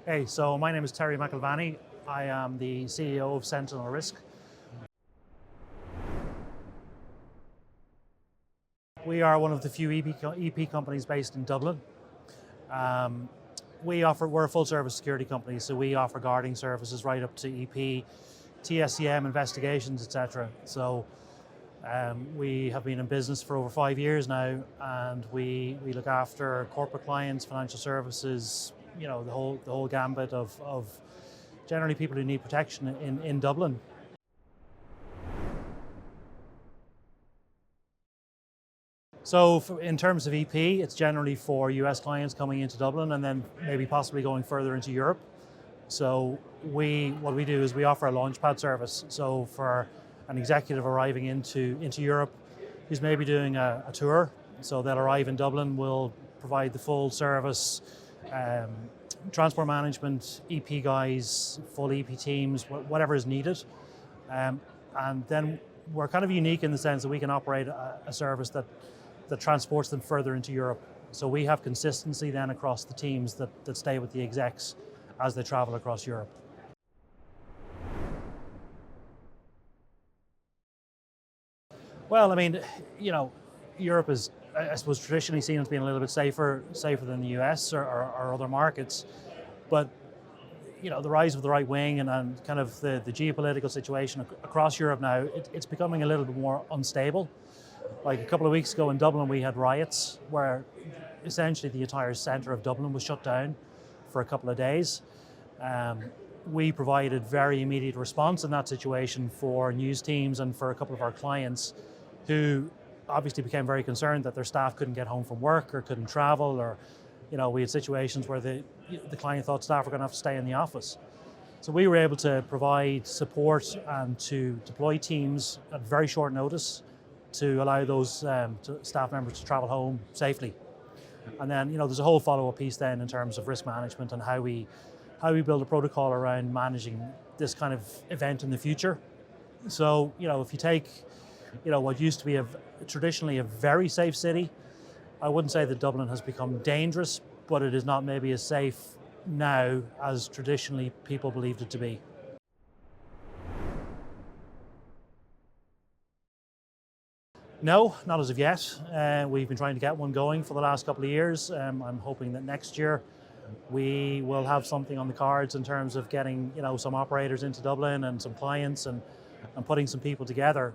Hey, so my name is Terry McElvaney. I am the CEO of Sentinel Risk. We are one of the few EP companies based in Dublin. We're a full service security company, so we offer guarding services right up to EP, TSCM investigations, etc. So we have been in business for over 5 years now, and we look after corporate clients, financial services, the whole gambit of generally people who need protection in Dublin. So in terms of EP, it's generally for US clients coming into Dublin and then maybe possibly going further into Europe. So what we do is we offer a launchpad service. So for an executive arriving into Europe who's maybe doing a tour, so they'll arrive in Dublin, we'll provide the full service, transport management, EP guys, full EP teams, whatever is needed. And then we're kind of unique in the sense that we can operate a service that transports them further into Europe. So we have consistency then across the teams that stay with the execs as they travel across Europe. Well, I mean, Europe is, I suppose, traditionally seen as being a little bit safer than the US or other markets. But, the rise of the right wing and kind of the geopolitical situation across Europe now, it's becoming a little bit more unstable. Like a couple of weeks ago in Dublin, we had riots where essentially the entire centre of Dublin was shut down for a couple of days. We provided very immediate response in that situation for news teams and for a couple of our clients who obviously became very concerned that their staff couldn't get home from work or couldn't travel, or we had situations where the client thought staff were going to have to stay in the office. So we were able to provide support and to deploy teams at very short notice to allow those staff members to travel home safely. And then there's a whole follow-up piece then in terms of risk management and how we build a protocol around managing this kind of event in the future. So if you take what used to be traditionally a very safe city, I wouldn't say that Dublin has become dangerous, but it is not maybe as safe now as traditionally people believed it to be. No, not as of yet. We've been trying to get one going for the last couple of years. I'm hoping that next year we will have something on the cards in terms of getting some operators into Dublin and some clients and putting some people together.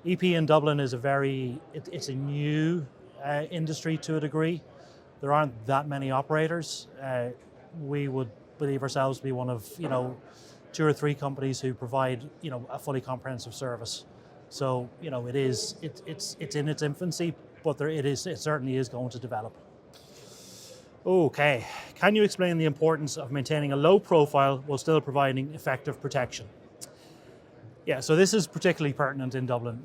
EP in Dublin is it's a new industry to a degree. There aren't that many operators. We would believe ourselves to be one of 2 or 3 companies who provide a fully comprehensive service. So it's in its infancy, but it certainly is going to develop. Okay, can you explain the importance of maintaining a low profile while still providing effective protection? Yeah, so this is particularly pertinent in Dublin.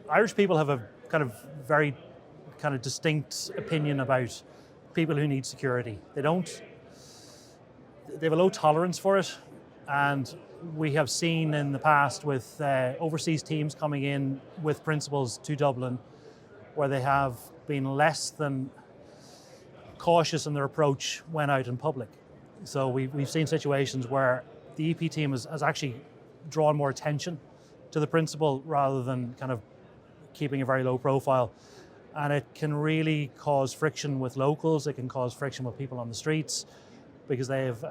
Irish people have a kind of very kind of distinct opinion about people who need security. They have a low tolerance for it, and we have seen in the past with overseas teams coming in with principals to Dublin where they have been less than cautious in their approach when out in public. So we've seen situations where the EP team has actually drawn more attention to the principal rather than kind of keeping a very low profile. And it can really cause friction with locals. It can cause friction with people on the streets because they have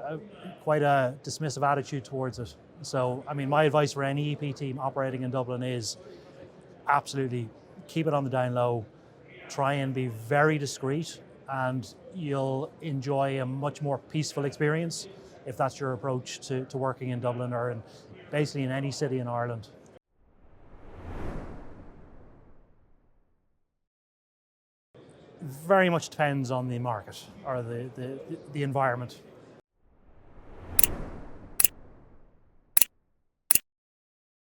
quite a dismissive attitude towards it. So, I mean, my advice for any EP team operating in Dublin is absolutely keep it on the down low, try and be very discreet, and you'll enjoy a much more peaceful experience if that's your approach to working in Dublin or basically in any city in Ireland. Very much depends on the market or the environment.